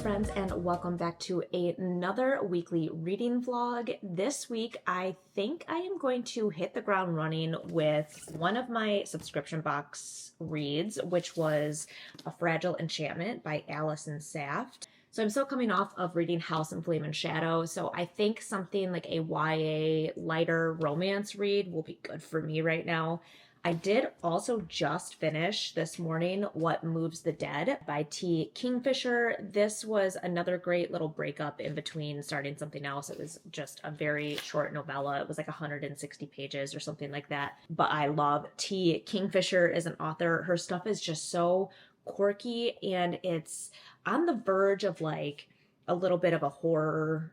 friends, and welcome back to another weekly reading vlog. This week I think I am going to hit the ground running with one of my subscription box reads, which was A Fragile Enchantment by Allison Saft. So I'm still coming off of reading House in Flame and Shadow, so I think something like a YA lighter romance read will be good for me right now. I did also just finish this morning What Moves the Dead by T. Kingfisher. This was another great little breakup in between starting something else. It was just a very short novella. It was like 160 pages or something like that. But I love T. Kingfisher as an author. Her stuff is just so quirky, and it's on the verge of like a little bit of a horror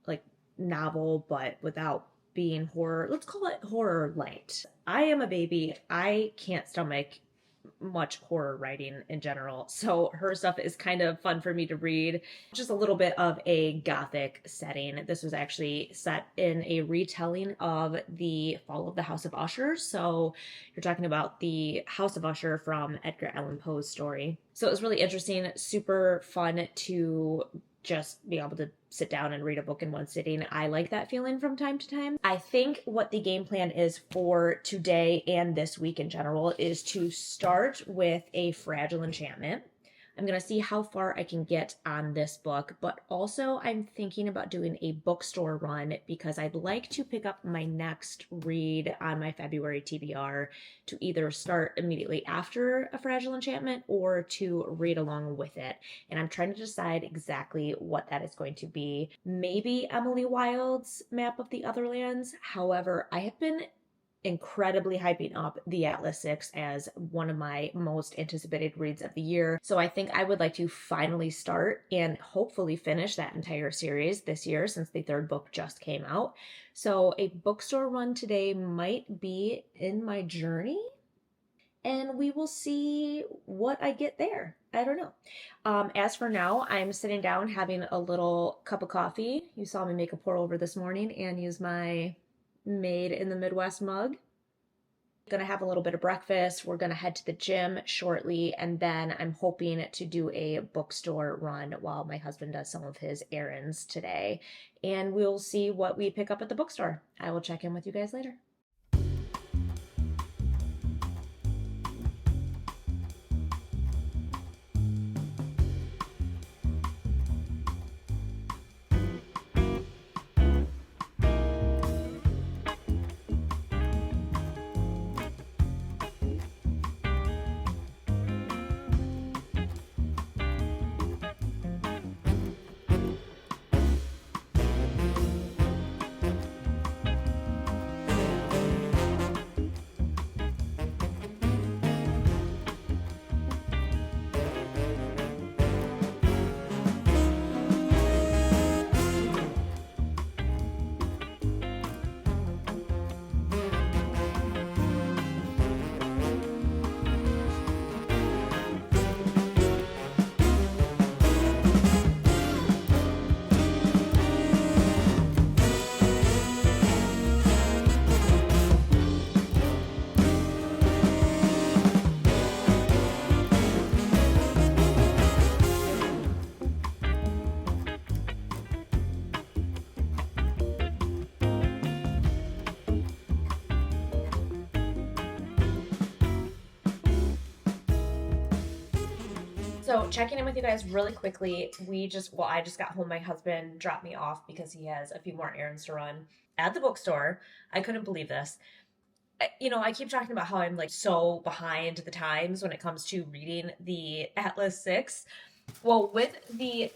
like novel, but without being horror. Let's call it horror light. I am a baby. I can't stomach much horror writing in general, so her stuff is kind of fun for me to read. Just a little bit of a gothic setting. This was actually set in a retelling of the fall of the House of Usher, so you're talking about the House of Usher from Edgar Allan Poe's story. So it was really interesting, super fun to just be able to sit down and read a book in one sitting. I like that feeling from time to time. I think what the game plan is for today and this week in general is to start with A Fragile Enchantment. I'm going to see how far I can get on this book, but also I'm thinking about doing a bookstore run because I'd like to pick up my next read on my February TBR to either start immediately after A Fragile Enchantment or to read along with it. And I'm trying to decide exactly what that is going to be. Maybe Emily Wilde's Map of the Otherlands. However, I have been incredibly hyping up the Atlas 6 as one of my most anticipated reads of the year. So I think I would like to finally start and hopefully finish that entire series this year since the third book just came out. So a bookstore run today might be in my journey, and we will see what I get there. I don't know. As for now, I'm sitting down having a little cup of coffee. You saw me make a pour over this morning and use my made in the Midwest mug. Gonna have a little bit of breakfast. We're gonna head to the gym shortly, and then I'm hoping to do a bookstore run while my husband does some of his errands today, and we'll see what we pick up at the bookstore. I will check in with you guys later. So checking in with you guys really quickly. I just got home. My husband dropped me off because he has a few more errands to run at the bookstore. I couldn't believe this. I keep talking about how I'm like so behind the times when it comes to reading the Atlas 6. Well, with the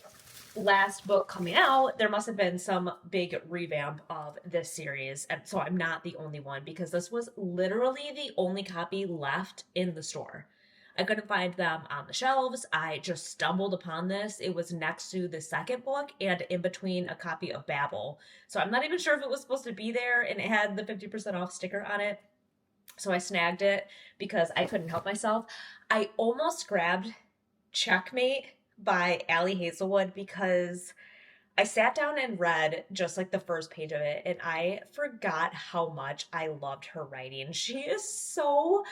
last book coming out, there must have been some big revamp of this series. And so I'm not the only one because this was literally the only copy left in the store. I couldn't find them on the shelves. I just stumbled upon this. It was next to the second book and in between a copy of Babel. So I'm not even sure if it was supposed to be there, and it had the 50% off sticker on it. So I snagged it because I couldn't help myself. I almost grabbed Checkmate by Allie Hazelwood because I sat down and read just like the first page of it, and I forgot how much I loved her writing. She is so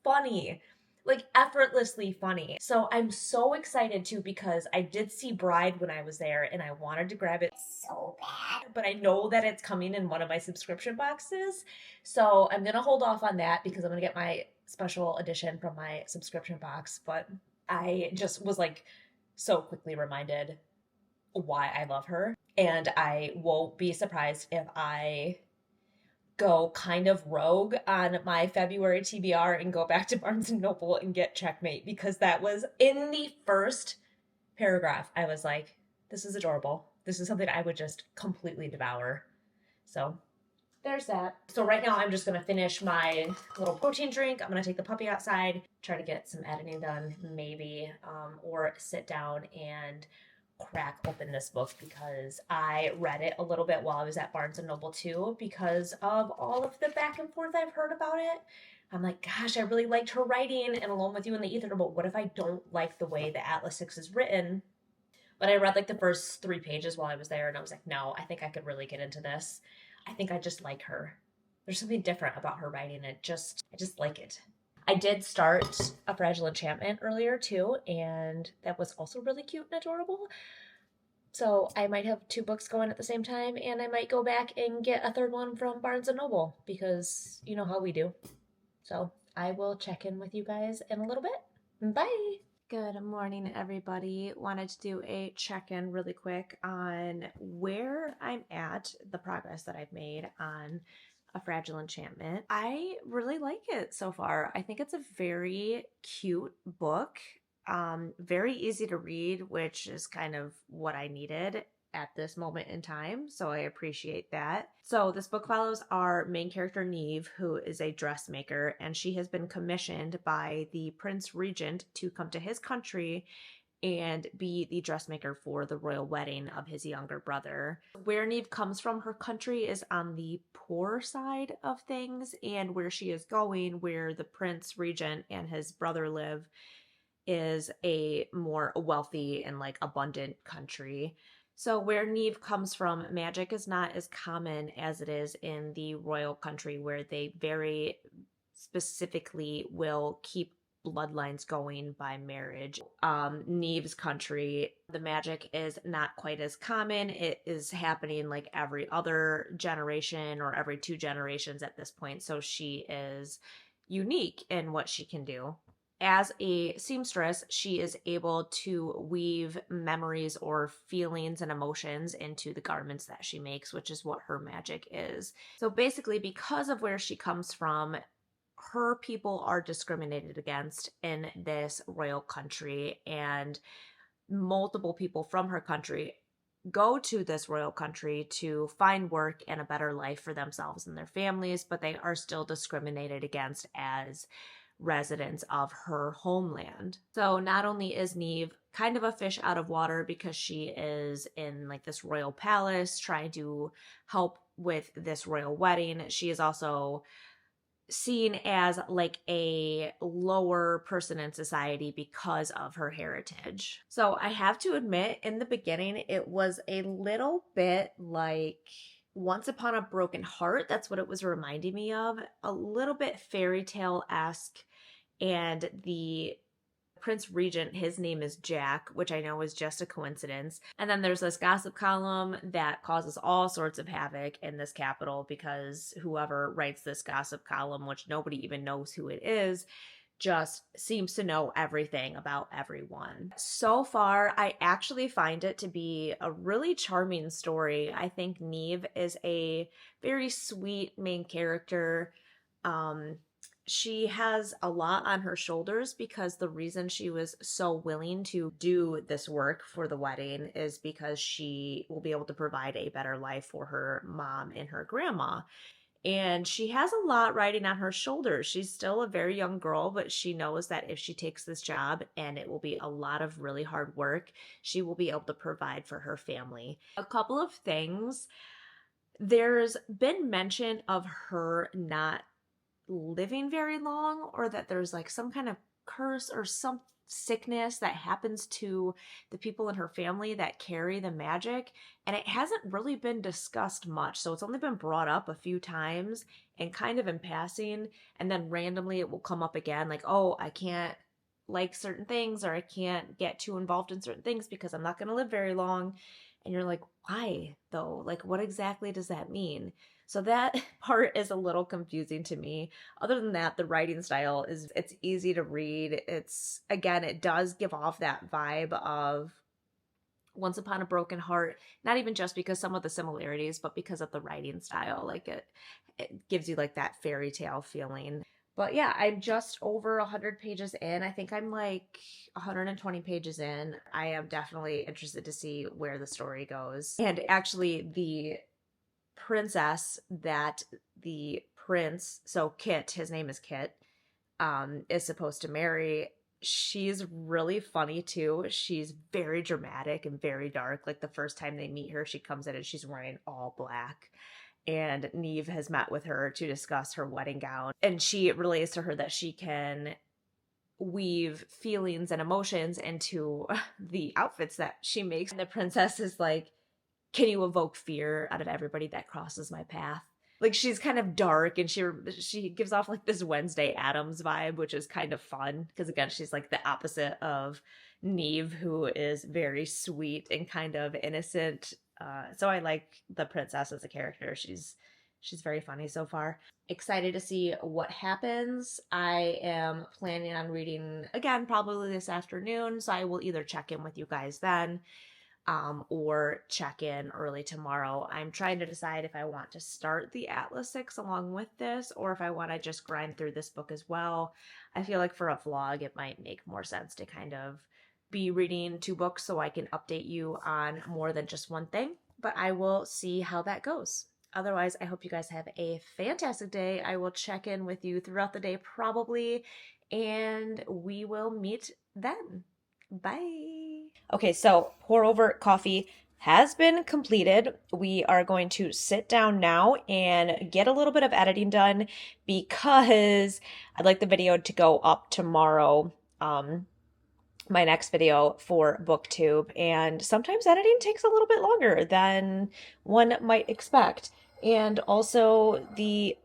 funny. like effortlessly funny. So I'm so excited too because I did see Bride when I was there and I wanted to grab it so bad, but I know that it's coming in one of my subscription boxes. So I'm going to hold off on that because I'm going to get my special edition from my subscription box. But I just was like so quickly reminded why I love her. And I won't be surprised if I go kind of rogue on my February TBR and go back to Barnes and Noble and get Checkmate because that was in the first paragraph. I was like, this is adorable. This is something I would just completely devour. So there's that. So right now I'm just going to finish my little protein drink. I'm going to take the puppy outside, try to get some editing done maybe, or sit down and crack open this book because I read it a little bit while I was at Barnes and Noble too because of all of the back and forth I've heard about it. I'm like, gosh, I really liked her writing and Alone with You in the Ether, but what if I don't like the way the Atlas 6 is written? But I read like the first 3 pages while I was there and I was like, no, I think I could really get into this. I think I just like her. There's something different about her writing. I just like it. I did start A Fragile Enchantment earlier too, and that was also really cute and adorable. So I might have 2 books going at the same time, and I might go back and get a 3rd one from Barnes & Noble, because you know how we do. So I will check in with you guys in a little bit. Bye! Good morning, everybody. Wanted to do a check-in really quick on where I'm at, the progress that I've made on A Fragile Enchantment. I really like it so far. I think it's a very cute book, very easy to read, which is kind of what I needed at this moment in time, so I appreciate that. So this book follows our main character Neve, who is a dressmaker, and she has been commissioned by the Prince Regent to come to his country and be the dressmaker for the royal wedding of his younger brother. Where Neve comes from, her country is on the poor side of things, and where she is going, where the Prince Regent and his brother live, is a more wealthy and like abundant country. So where Neve comes from, magic is not as common as it is in the royal country where they very specifically will keep bloodlines going by marriage. Neve's country, the magic is not quite as common. It is happening like every other generation or every 2 generations at this point. So she is unique in what she can do. As a seamstress, she is able to weave memories or feelings and emotions into the garments that she makes, which is what her magic is. So basically, because of where she comes from, her people are discriminated against in this royal country, and multiple people from her country go to this royal country to find work and a better life for themselves and their families, but they are still discriminated against as residents of her homeland. So not only is Neve kind of a fish out of water because she is in like this royal palace trying to help with this royal wedding, she is also seen as like a lower person in society because of her heritage. So I have to admit, in the beginning, it was a little bit like Once Upon a Broken Heart. That's what it was reminding me of. A little bit fairy tale-esque. And the Prince Regent, his name is Jack, which I know is just a coincidence. And then there's this gossip column that causes all sorts of havoc in this capital because whoever writes this gossip column, which nobody even knows who it is, just seems to know everything about everyone. So far, I actually find it to be a really charming story. I think Neve is a very sweet main character. She has a lot on her shoulders because the reason she was so willing to do this work for the wedding is because she will be able to provide a better life for her mom and her grandma. And she has a lot riding on her shoulders. She's still a very young girl, but she knows that if she takes this job, and it will be a lot of really hard work, she will be able to provide for her family. A couple of things. There's been mention of her not living very long, or that there's like some kind of curse or sickness that happens to the people in her family that carry the magic, and it hasn't really been discussed much. So it's only been brought up a few times and kind of in passing, and then randomly it will come up again, like, oh, I can't like certain things, or I can't get too involved in certain things because I'm not going to live very long. And you're like, why though? Like, what exactly does that mean? So that part is a little confusing to me. Other than that, the writing style it's easy to read. It's, again, it does give off that vibe of Once Upon a Broken Heart, not even just because some of the similarities, but because of the writing style. Like it gives you like that fairy tale feeling. But yeah, I'm just over 100 pages in. I think I'm like 120 pages in. I am definitely interested to see where the story goes. And actually, the princess that the prince, so Kit, his name is Kit, is supposed to marry, she's really funny too. She's very dramatic and very dark. Like the first time they meet her, she comes in and she's wearing all black. And Neve has met with her to discuss her wedding gown. And she relays to her that she can weave feelings and emotions into the outfits that she makes. And the princess is like, can you evoke fear out of everybody that crosses my path? Like, she's kind of dark, and she gives off like this Wednesday Addams vibe, which is kind of fun because, again, she's like the opposite of Neve, who is very sweet and kind of innocent. So I like the princess as a character. She's very funny so far. Excited to see what happens. I am planning on reading again probably this afternoon, so I will either check in with you guys then, or check in early tomorrow. I'm trying to decide if I want to start the Atlas 6 along with this, or if I want to just grind through this book as well. I feel like for a vlog, it might make more sense to kind of be reading 2 books so I can update you on more than just one thing, but I will see how that goes. Otherwise, I hope you guys have a fantastic day. I will check in with you throughout the day probably, and we will meet then. Bye. Okay, so pour over coffee has been completed. We are going to sit down now and get a little bit of editing done because I'd like the video to go up tomorrow. My next video for booktube, and sometimes editing takes a little bit longer than one might expect. And also the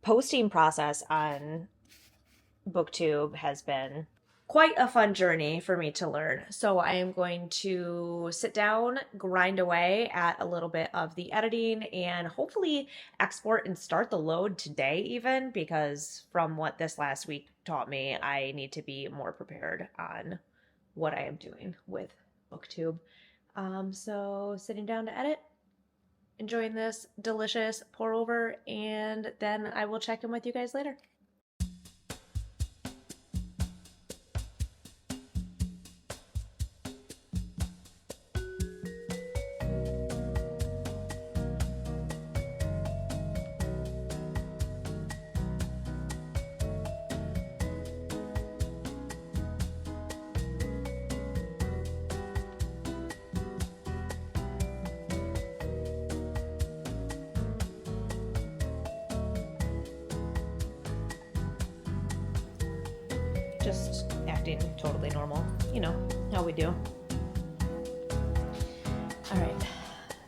posting process on booktube has been quite a fun journey for me to learn. So I am going to sit down, grind away at a little bit of the editing, and hopefully export and start the load today even, because from what this last week taught me, I need to be more prepared on what I am doing with booktube. So sitting down to edit, enjoying this delicious pour over, and then I will check in with you guys later. Just acting totally normal, you know how we do. All right,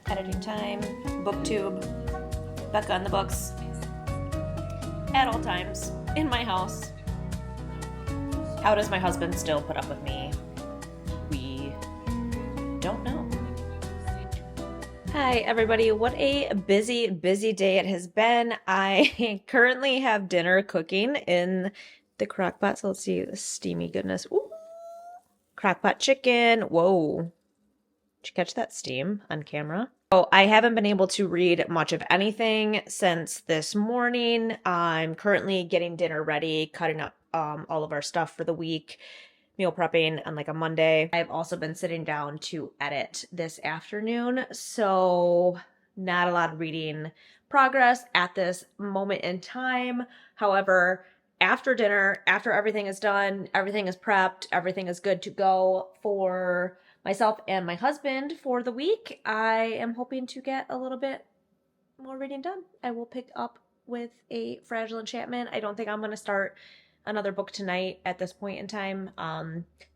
editing time, booktube, Becca on the books, at all times, in my house. How does my husband still put up with me? We don't know. Hi everybody, what a busy day it has been. I currently have dinner cooking in the crock pot. So let's see the steamy goodness. Ooh, crock pot chicken. Whoa. Did you catch that steam on camera? Oh, I haven't been able to read much of anything since this morning. I'm currently getting dinner ready, cutting up all of our stuff for the week, meal prepping on like a Monday. I've also been sitting down to edit this afternoon, so not a lot of reading progress at this moment in time. However, after dinner, after everything is done, everything is prepped, everything is good to go for myself and my husband for the week, I am hoping to get a little bit more reading done. I will pick up with A Fragile Enchantment. I don't think I'm going to start another book tonight at this point in time.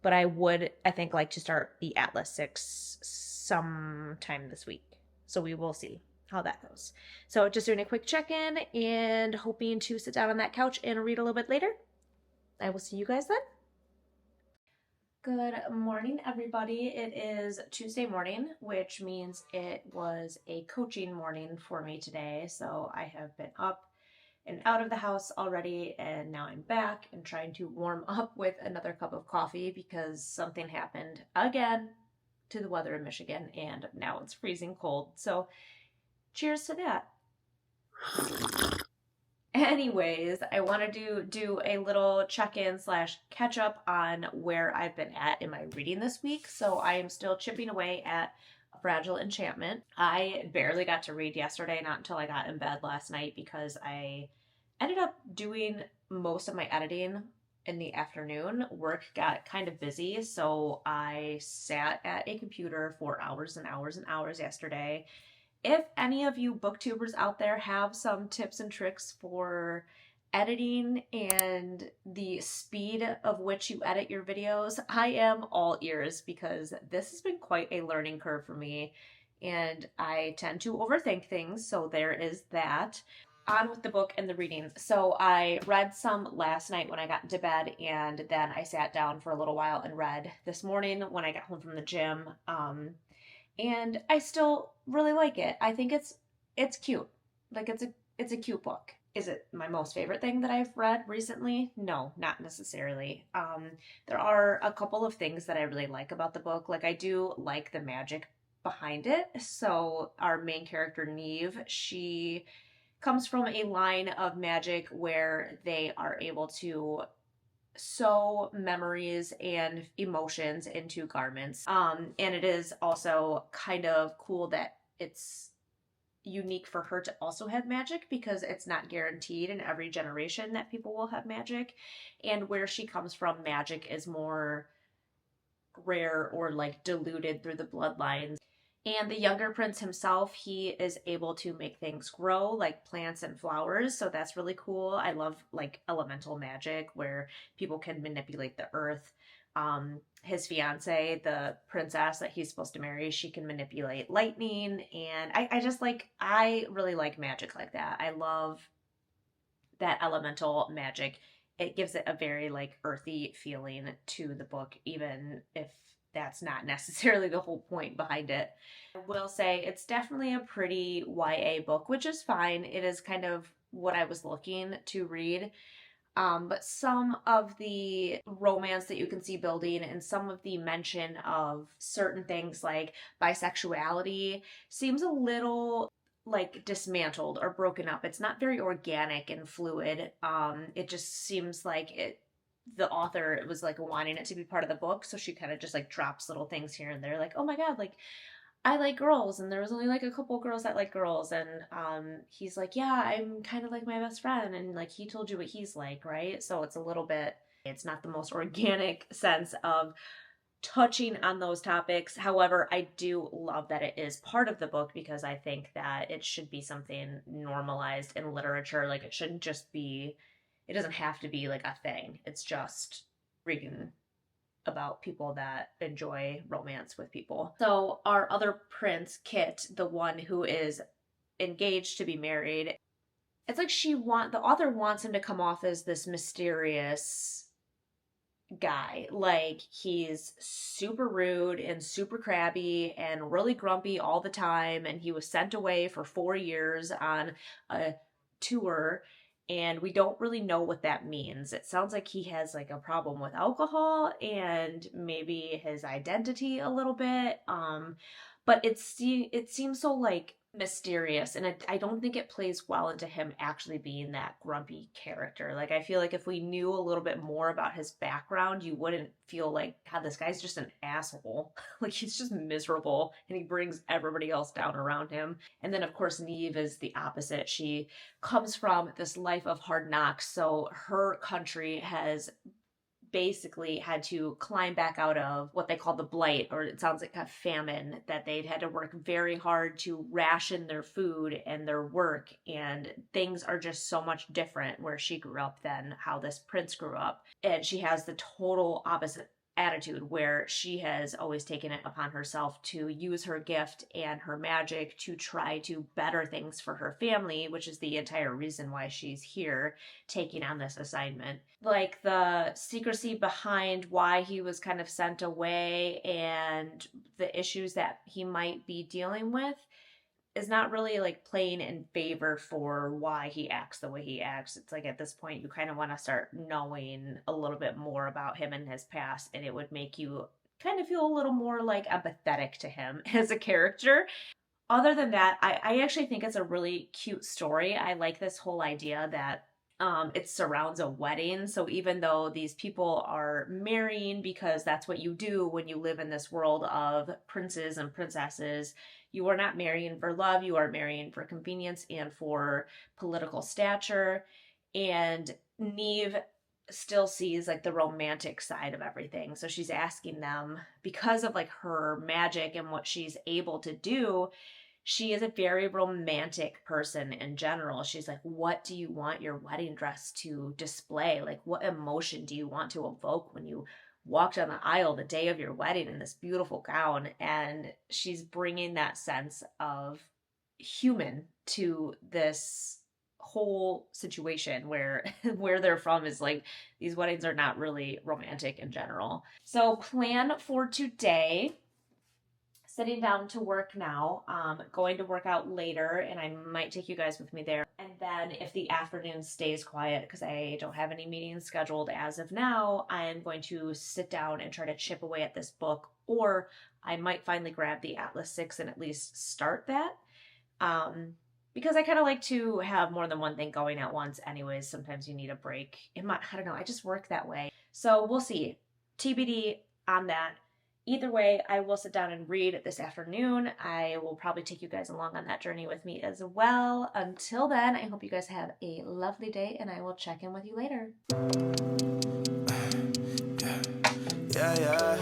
But I would, I think, like to start the Atlas 6 sometime this week. So we will see how that goes. So just doing a quick check-in and hoping to sit down on that couch and read a little bit later. I will see you guys then. Good morning, everybody. It is Tuesday morning, which means it was a coaching morning for me today. So I have been up and out of the house already, and now I'm back and trying to warm up with another cup of coffee because something happened again to the weather in Michigan, and now it's freezing cold. So cheers to that. Anyways, I wanted to do a little check-in / catch up on where I've been at in my reading this week. So I am still chipping away at A Fragile Enchantment. I barely got to read yesterday, not until I got in bed last night, because I ended up doing most of my editing in the afternoon. Work got kind of busy, so I sat at a computer for hours and hours and hours yesterday. If any of you booktubers out there have some tips and tricks for editing and the speed of which you edit your videos, I am all ears, because this has been quite a learning curve for me and I tend to overthink things, so there is that. On with the book and the reading. So I read some last night when I got into bed, and then I sat down for a little while and read this morning when I got home from the gym. And I still really like it. I think it's cute. Like it's a cute book. Is it my most favorite thing that I've read recently? No, not necessarily. There are a couple of things that I really like about the book. Like, I do like the magic behind it. So our main character, Neve, she comes from a line of magic where they are able to sew memories and emotions into garments. And it is also kind of cool that it's unique for her to also have magic, because it's not guaranteed in every generation that people will have magic. And where she comes from, magic is more rare or like diluted through the bloodlines. And the younger prince himself, he is able to make things grow, like plants and flowers. So that's really cool. I love like elemental magic where people can manipulate the earth. His fiance, the princess that he's supposed to marry, she can manipulate lightning. And I really like magic like that. I love that elemental magic. It gives it a very like earthy feeling to the book, even if that's not necessarily the whole point behind it. I will say it's definitely a pretty YA book, which is fine. It is kind of what I was looking to read. But some of the romance that you can see building and some of the mention of certain things like bisexuality seems a little like dismantled or broken up. It's not very organic and fluid. It just seems like the author was like wanting it to be part of the book, so she kind of just like drops little things here and there, like, oh my god, like I like girls, and there was only like a couple girls that like girls, and he's like, yeah, I'm kind of like my best friend, and like he told you what he's like, right? So it's a little bit, it's not the most organic sense of touching on those topics. However, I do love that it is part of the book, because I think that it should be something normalized in literature. Like, it shouldn't just be, it doesn't have to be like a thing. It's just reading about people that enjoy romance with people. So our other prince, Kit, the one who is engaged to be married, it's like the author wants him to come off as this mysterious guy. Like, he's super rude and super crabby and really grumpy all the time, and he was sent away for 4 years on a tour, and we don't really know what that means. It sounds like he has like a problem with alcohol and maybe his identity a little bit. But it seems so like mysterious, and I don't think it plays well into him actually being that grumpy character. Like, I feel like if we knew a little bit more about his background, you wouldn't feel like, God, this guy's just an asshole. Like, he's just miserable and he brings everybody else down around him. And then of course Neve is the opposite. She comes from this life of hard knocks, so her country has basically had to climb back out of what they call the blight, or it sounds like a famine, that they'd had to work very hard to ration their food and their work, and things are just so much different where she grew up than how this prince grew up. And she has the total opposite attitude where she has always taken it upon herself to use her gift and her magic to try to better things for her family, which is the entire reason why she's here taking on this assignment. Like the secrecy behind why he was kind of sent away and the issues that he might be dealing with is not really like playing in favor for why he acts the way he acts. It's like at this point you kind of want to start knowing a little bit more about him and his past, and it would make you kind of feel a little more like empathetic to him as a character. Other than that, I actually think it's a really cute story. I like this whole idea that it surrounds a wedding. So even though these people are marrying because that's what you do when you live in this world of princes and princesses, you are not marrying for love. You are marrying for convenience and for political stature. And Neve still sees like the romantic side of everything. So she's asking them, because of like her magic and what she's able to do, she is a very romantic person in general. She's like, what do you want your wedding dress to display? Like, what emotion do you want to evoke when you walk down the aisle the day of your wedding in this beautiful gown? And she's bringing that sense of human to this whole situation where they're from is like these weddings are not really romantic in general. So plan for today: sitting down to work now, going to work out later, and I might take you guys with me there. And then if the afternoon stays quiet, because I don't have any meetings scheduled as of now, I'm going to sit down and try to chip away at this book, or I might finally grab the Atlas 6 and at least start that. Because I kind of like to have more than one thing going at once anyways. Sometimes you need a break. I don't know, I just work that way. So we'll see. TBD on that. Either way, I will sit down and read this afternoon. I will probably take you guys along on that journey with me as well. Until then, I hope you guys have a lovely day, and I will check in with you later. Yeah.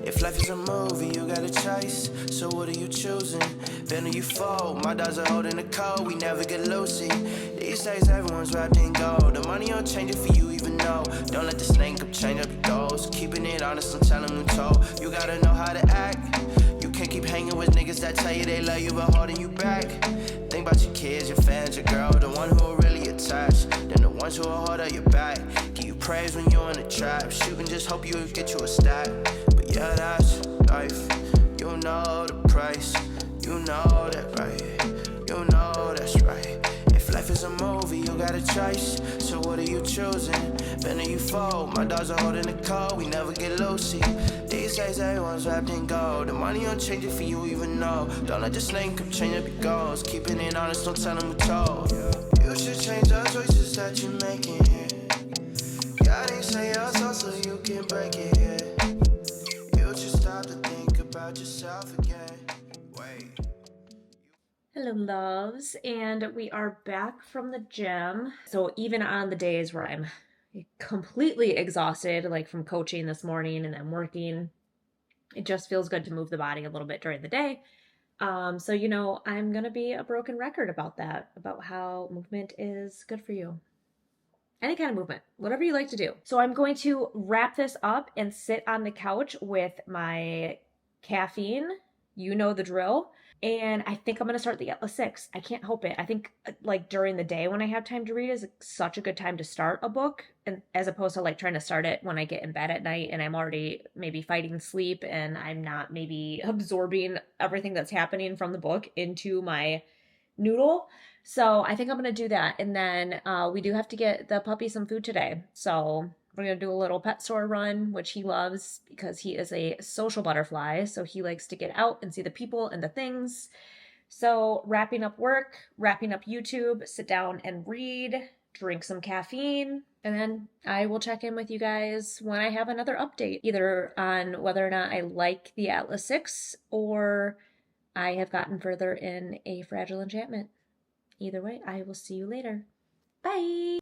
If life is a movie, you got a choice. So what are you choosing? Then are you fold? My dogs are holding the code. We never get loosey. These days, everyone's wrapped in gold. The money don't change it for you, even though. Don't let the snake up change up your goals. Keeping it honest, don't tell them who told. You gotta know how to act. You can't keep hanging with niggas that tell you they love you but holding you back. Think about your kids, your fans, your girl, the one who are really attached. Then the ones who will hold up your back. Give you praise when you're in the trap. Shoot and just hope you get you a stack. But yeah, that's life. You know the price. You know that, right? You know that's right. If life is a movie, you got a choice. So what are you choosing? Then are you fold? My dogs are holding the code. We never get loosey. These days, everyone's wrapped in gold. The money don't change it for you, even though. Don't let the snake up change up your goals. Keeping it honest, don't tell them who told. You should change the choices that you're making here. God ain't say your soul so you can break it here. You should stop to think about yourself again. Wait. Hello, loves, and we are back from the gym. So even on the days where I'm completely exhausted, like from coaching this morning and then working, it just feels good to move the body a little bit during the day. So, I'm going to be a broken record about that, about how movement is good for you. Any kind of movement, whatever you like to do. So I'm going to wrap this up and sit on the couch with my caffeine. You know the drill. And I think I'm going to start the Atlas 6. I can't help it. I think like during the day when I have time to read is such a good time to start a book, and as opposed to like trying to start it when I get in bed at night and I'm already maybe fighting sleep and I'm not maybe absorbing everything that's happening from the book into my noodle. So I think I'm going to do that. And then we do have to get the puppy some food today. So we're going to do a little pet store run, which he loves because he is a social butterfly. So he likes to get out and see the people and the things. So wrapping up work, wrapping up YouTube, sit down and read, drink some caffeine. And then I will check in with you guys when I have another update, either on whether or not I like the Atlas 6 or I have gotten further in A Fragile Enchantment. Either way, I will see you later. Bye!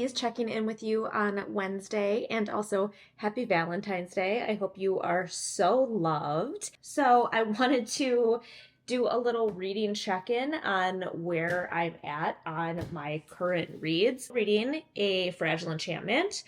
always, checking in with you on Wednesday, and also happy Valentine's Day. I hope you are so loved. So I wanted to do a little reading check-in on where I'm at on my current reads. Reading A Fragile Enchantment.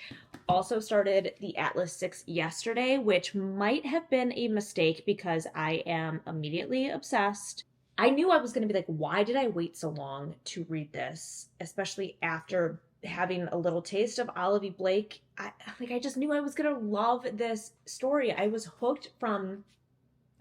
Also started the Atlas 6 yesterday, which might have been a mistake because I am immediately obsessed. I knew I was going to be like, why did I wait so long to read this? Especially after having a little taste of Olivia Blake. I just knew I was going to love this story. I was hooked from,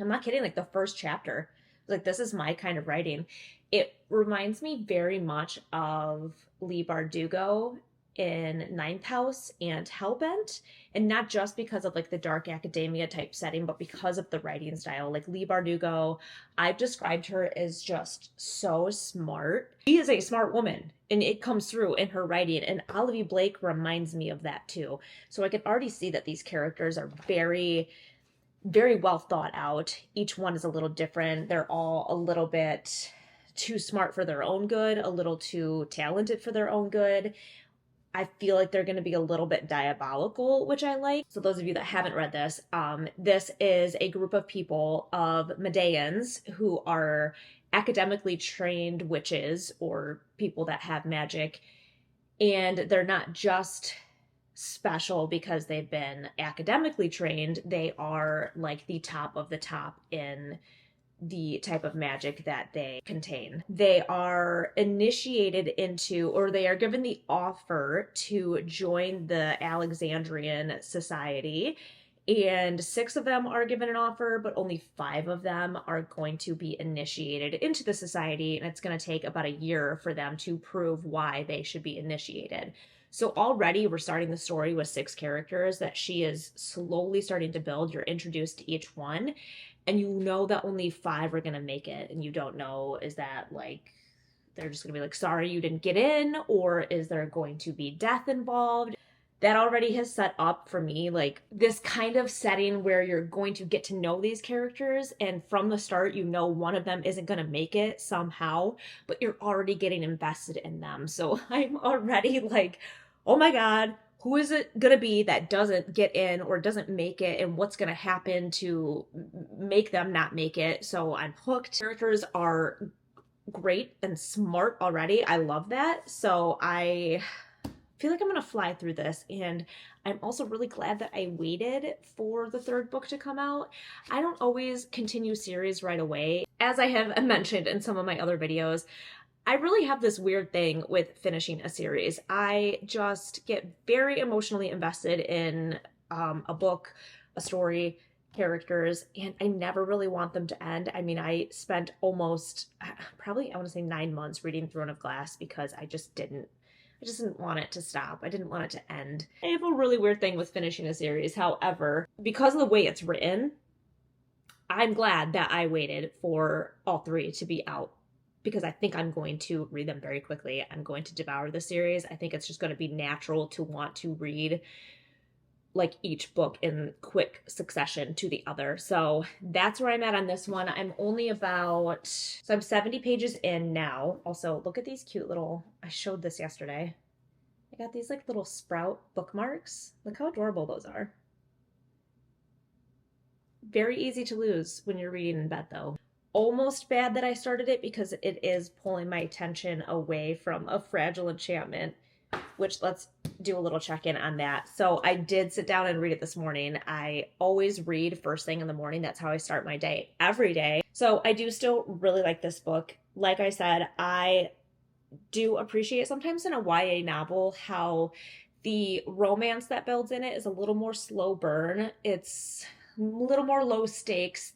I'm not kidding, like the first chapter. Like, this is my kind of writing. It reminds me very much of Leigh Bardugo in Ninth House and Hellbent, and not just because of like the dark academia type setting, but because of the writing style. Like Leigh Bardugo, I've described her as just so smart. She is a smart woman, and it comes through in her writing, and Olivia Blake reminds me of that too. So I can already see that these characters are very well thought out. Each one is a little different. They're all a little bit too smart for their own good, a little too talented for their own good. I feel like they're going to be a little bit diabolical, which I like. So those of you that haven't read this, this is a group of people, of Medeans, who are academically trained witches or people that have magic. And they're not just special because they've been academically trained. They are like the top of the top in the type of magic that they contain. They are initiated into, or they are given the offer to join the Alexandrian Society, and 6 of them are given an offer, but only 5 of them are going to be initiated into the society, and it's going to take about a year for them to prove why they should be initiated. So already we're starting the story with 6 characters that she is slowly starting to build. You're introduced to each one, and you know that only 5 are going to make it. And you don't know, is that like, they're just going to be like, sorry, you didn't get in? Or is there going to be death involved? That already has set up for me like this kind of setting where you're going to get to know these characters, and from the start you know one of them isn't going to make it somehow, but you're already getting invested in them. So I'm already like, oh my god, who is it going to be that doesn't get in or doesn't make it, and what's going to happen to make them not make it? So I'm hooked. Characters are great and smart already. I love that. So I feel like I'm going to fly through this, and I'm also really glad that I waited for the 3rd book to come out. I don't always continue series right away. As I have mentioned in some of my other videos, I really have this weird thing with finishing a series. I just get very emotionally invested in a book, a story, characters, and I never really want them to end. I mean, I spent almost, probably, I want to say 9 months reading Throne of Glass because I just didn't want it to stop. I didn't want it to end. I have a really weird thing with finishing a series. However, because of the way it's written, I'm glad that I waited for all 3 to be out, because I think I'm going to read them very quickly. I'm going to devour the series. I think it's just going to be natural to want to read like each book in quick succession to the other. So that's where I'm at on this one. I'm only about, so I'm 70 pages in now. Also, look at these cute little, I showed this yesterday. I got these like little sprout bookmarks. Look how adorable those are. Very easy to lose when you're reading in bed though. Almost bad that I started it because it is pulling my attention away from A Fragile Enchantment, which let's do a little check-in on that. So I did sit down and read it this morning. I always read first thing in the morning. That's how I start my day every day. So I do still really like this book. Like I said, I do appreciate sometimes in a YA novel how the romance that builds in it is a little more slow burn. It's a little more low stakes.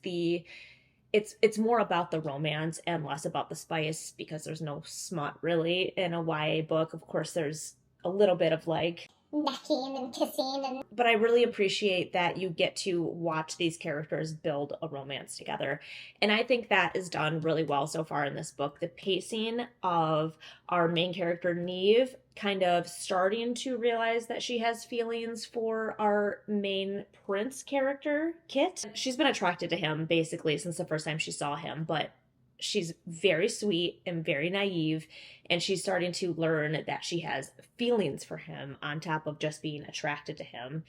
It's more about the romance and less about the spice, because there's no smut really in a YA book. Of course, there's a little bit of like necking and kissing, but I really appreciate that you get to watch these characters build a romance together. And I think that is done really well so far in this book. The pacing of our main character, Neve, kind of starting to realize that she has feelings for our main prince character, Kit. She's been attracted to him basically since the first time she saw him, but she's very sweet and very naive, and she's starting to learn that she has feelings for him on top of just being attracted to him.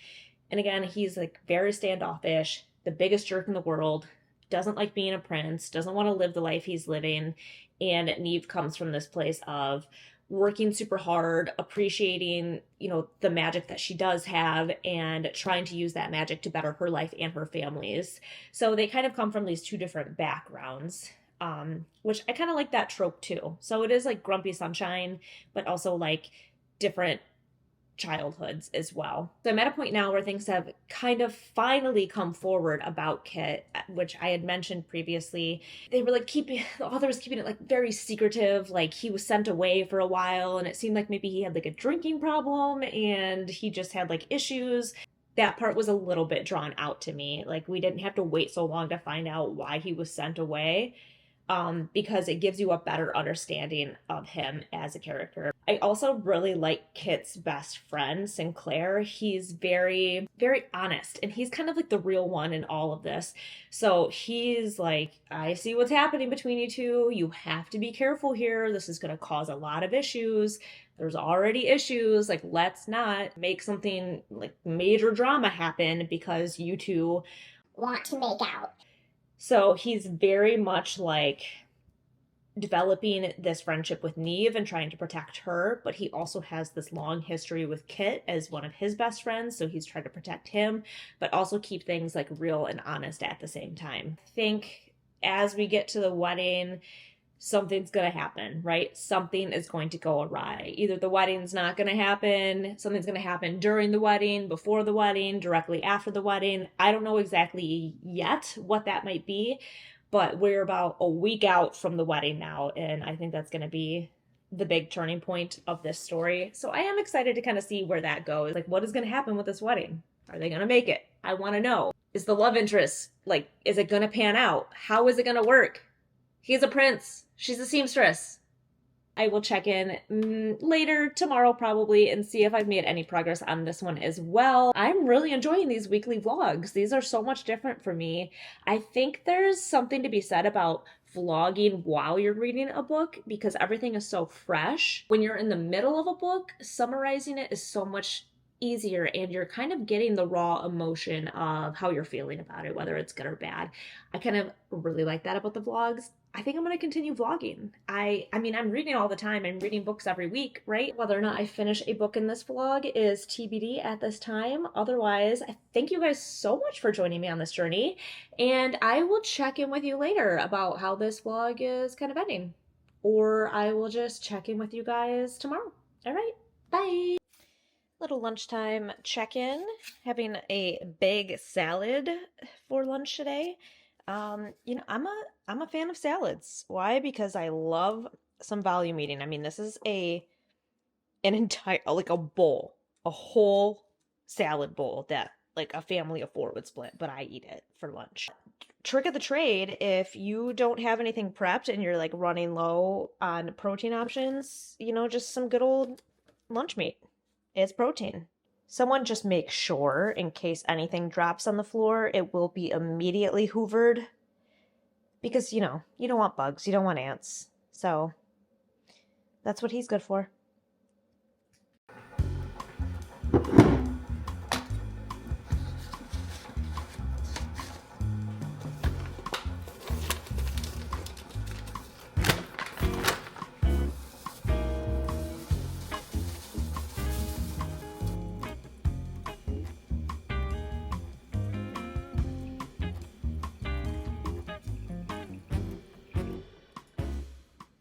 And again, he's like very standoffish, the biggest jerk in the world, doesn't like being a prince, doesn't want to live the life he's living. And Neve comes from this place of working super hard, appreciating, the magic that she does have and trying to use that magic to better her life and her family's. So they kind of come from these two different backgrounds, which I kind of like that trope too. So it is like Grumpy Sunshine, but also like different childhoods as well. So I'm at a point now where things have kind of finally come forward about Kit, which I had mentioned previously. They were like the author was keeping it like very secretive, like he was sent away for a while and it seemed like maybe he had like a drinking problem and he just had like issues. That part was a little bit drawn out to me. Like we didn't have to wait so long to find out why he was sent away. Because it gives you a better understanding of him as a character. I also really like Kit's best friend, Sinclair. He's very, very honest, and he's kind of like the real one in all of this. So he's like, I see what's happening between you two. You have to be careful here. This is going to cause a lot of issues. There's already issues. Like, let's not make something like major drama happen because you two want to make out. So he's very much like developing this friendship with Neve and trying to protect her, but he also has this long history with Kit as one of his best friends, so he's trying to protect him, but also keep things like real and honest at the same time. I think as we get to the wedding, something's going to happen, right? Something is going to go awry. Either the wedding's not going to happen, something's going to happen during the wedding, before the wedding, directly after the wedding. I don't know exactly yet what that might be, but we're about a week out from the wedding now, and I think that's going to be the big turning point of this story. So I am excited to kind of see where that goes. Like, what is going to happen with this wedding? Are they going to make it? I want to know. Is the love interest, like, is it going to pan out? How is it going to work? He's a prince. She's a seamstress. I will check in later, tomorrow probably, and see if I've made any progress on this one as well. I'm really enjoying these weekly vlogs. These are so much different for me. I think there's something to be said about vlogging while you're reading a book because everything is so fresh. When you're in the middle of a book, summarizing it is so much easier and you're kind of getting the raw emotion of how you're feeling about it, whether it's good or bad. I kind of really like that about the vlogs. I think I'm going to continue vlogging. I mean, I'm reading all the time. I'm reading books every week, right? Whether or not I finish a book in this vlog is TBD at this time. Otherwise, I thank you guys so much for joining me on this journey. And I will check in with you later about how this vlog is kind of ending. Or I will just check in with you guys tomorrow. All right, bye. Little lunchtime check-in. Having a big salad for lunch today. I'm a fan of salads. Why? Because I love some volume eating. I mean, this is an entire, like a bowl, a whole salad bowl that like a family of 4 would split, but I eat it for lunch. Trick of the trade, if you don't have anything prepped and you're like running low on protein options, just some good old lunch meat. It's protein. Someone just make sure, in case anything drops on the floor, it will be immediately hoovered. Because, you don't want bugs, you don't want ants. So, that's what he's good for.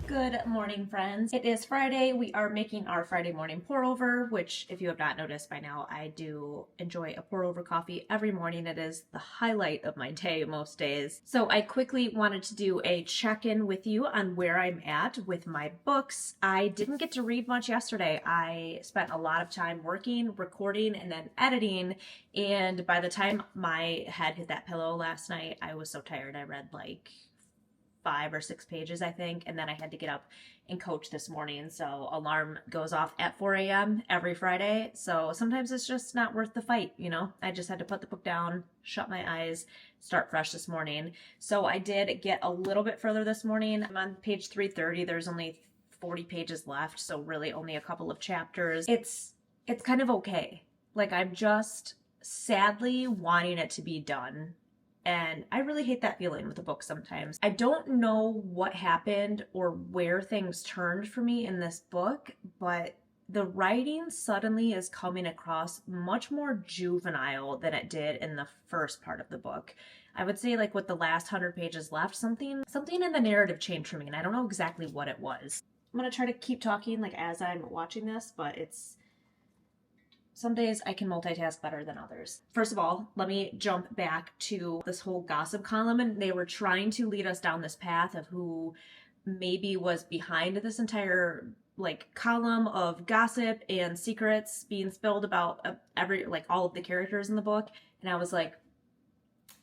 Good morning, friends. It is Friday. We are making our Friday morning pour over, which if you have not noticed by now, I do enjoy a pour over coffee every morning. It is the highlight of my day most days. So I quickly wanted to do a check-in with you on where I'm at with my books. I didn't get to read much yesterday. I spent a lot of time working, recording, and then editing. And by the time my head hit that pillow last night, I was so tired. I read like 5 or 6 pages, I think, and then I had to get up and coach this morning, so alarm goes off at 4 a.m. every Friday, so sometimes it's just not worth the fight, you know? I just had to put the book down, shut my eyes, start fresh this morning. So I did get a little bit further this morning. I'm on page 330. There's only 40 pages left, so really only a couple of chapters. It's kind of okay. Like, I'm just sadly wanting it to be done. And I really hate that feeling with a book sometimes. I don't know what happened or where things turned for me in this book, but the writing suddenly is coming across much more juvenile than it did in the first part of the book. I would say, like, with the last 100 pages left, something in the narrative changed for me, and I don't know exactly what it was. I'm gonna try to keep talking, like, as I'm watching this, but some days I can multitask better than others. First of all, let me jump back to this whole gossip column, and they were trying to lead us down this path of who maybe was behind this entire like column of gossip and secrets being spilled about all of the characters in the book. And I was like,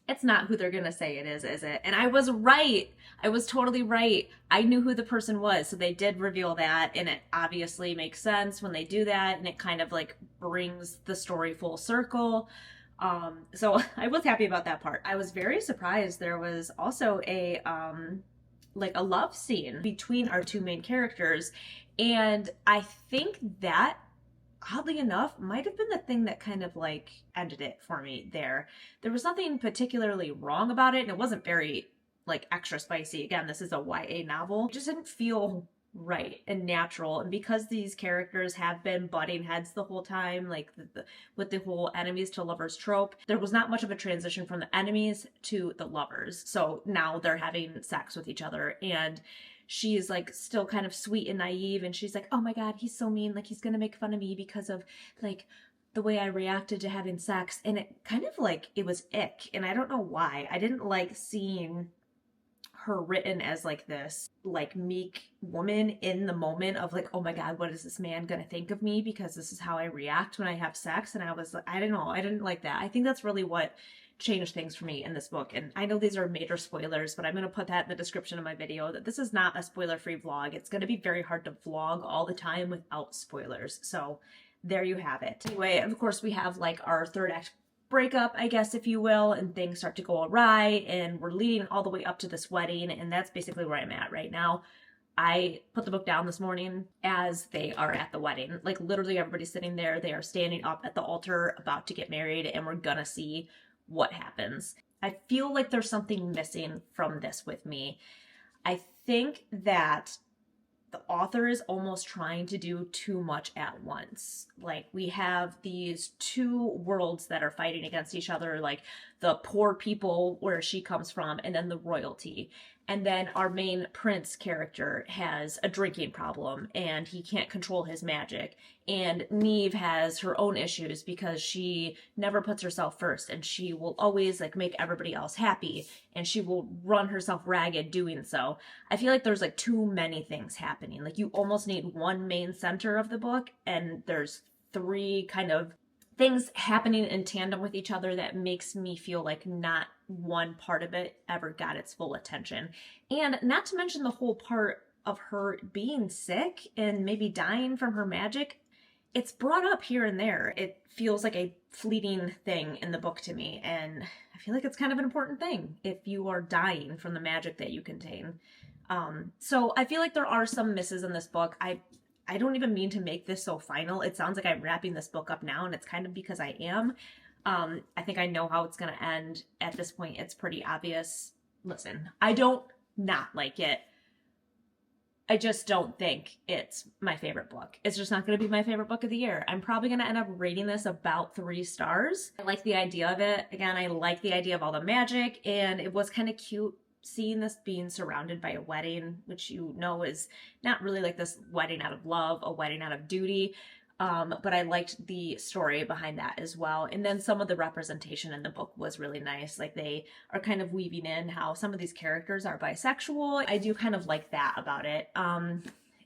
it's not who they're gonna say it is it? And I was right. I was totally right. I knew who the person was, so they did reveal that, and it obviously makes sense when they do that, and it kind of like brings the story full circle. So I was happy about that part. I was very surprised there was also a love scene between our two main characters, and I think that, oddly enough, might have been the thing that kind of like ended it for me there. There was nothing particularly wrong about it, and it wasn't very like extra spicy. Again, this is a YA novel. It just didn't feel right and natural. And because these characters have been butting heads the whole time, like with the whole enemies to lovers trope, there was not much of a transition from the enemies to the lovers. So now they're having sex with each other, and she's like still kind of sweet and naive, and she's like, oh my god, he's so mean, like he's gonna make fun of me because of like the way I reacted to having sex. And it kind of like, it was ick, and I don't know why. I didn't like seeing her written as like this like meek woman in the moment of like, oh my god, what is this man gonna think of me because this is how I react when I have sex. And I was like, I don't know, I didn't like that. I think that's really what changed things for me in this book. And I know these are major spoilers, but I'm going to put that in the description of my video, that this is not a spoiler-free vlog. It's going to be very hard to vlog all the time without spoilers. So there you have it. Anyway, of course, we have like our third act breakup, I guess, if you will, and things start to go awry, and we're leading all the way up to this wedding, and that's basically where I'm at right now. I put the book down this morning as they are at the wedding. Like, literally everybody's sitting there. They are standing up at the altar about to get married, and we're gonna see what happens. I feel like there's something missing from this with me. I think that the author is almost trying to do too much at once. Like, we have these two worlds that are fighting against each other, like the poor people where she comes from, and then the royalty. And then our main prince character has a drinking problem and he can't control his magic. And Neve has her own issues because she never puts herself first, and she will always like make everybody else happy, and she will run herself ragged doing so. I feel like there's like too many things happening. Like, you almost need one main center of the book, and there's three kind of things happening in tandem with each other that makes me feel like not one part of it ever got its full attention. And not to mention the whole part of her being sick and maybe dying from her magic. It's brought up here and there. It feels like a fleeting thing in the book to me, and I feel like it's kind of an important thing if you are dying from the magic that you contain. So I feel like there are some misses in this book. I don't even mean to make this so final. It sounds like I'm wrapping this book up now, and it's kind of because I am. I think I know how it's going to end. At this point, it's pretty obvious. Listen, I don't not like it. I just don't think it's my favorite book. It's just not going to be my favorite book of the year. I'm probably going to end up rating this about 3 stars. I like the idea of it. Again, I like the idea of all the magic, and it was kind of cute seeing this being surrounded by a wedding, which you know is not really like this wedding out of love, a wedding out of duty. But I liked the story behind that as well. And then some of the representation in the book was really nice. Like, they are kind of weaving in how some of these characters are bisexual. I do kind of like that about it.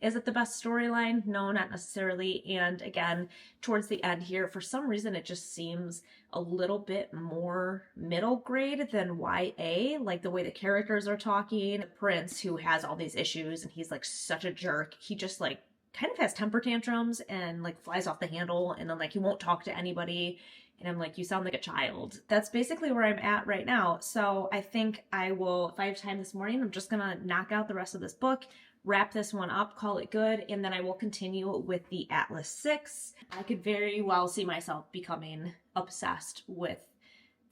Is it the best storyline? No, not necessarily. And again, towards the end here, for some reason, it just seems a little bit more middle grade than YA, like the way the characters are talking. Prince, who has all these issues and he's like such a jerk, he just like kind of has temper tantrums and like flies off the handle, and then like he won't talk to anybody. And I'm like, you sound like a child. That's basically where I'm at right now. So I think I will, if I have time this morning, I'm just gonna knock out the rest of this book, wrap this one up, call it good, and then I will continue with the Atlas 6. I could very well see myself becoming obsessed with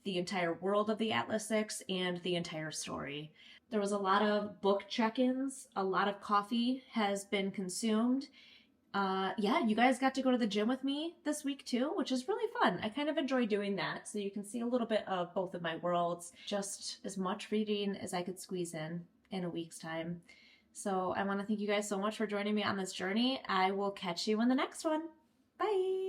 the entire world of the Atlas 6 and the entire story. There was a lot of book check-ins, a lot of coffee has been consumed. Yeah, you guys got to go to the gym with me this week too, which is really fun. I kind of enjoy doing that. So you can see a little bit of both of my worlds, just as much reading as I could squeeze in a week's time. So I want to thank you guys so much for joining me on this journey. I will catch you in the next one. Bye.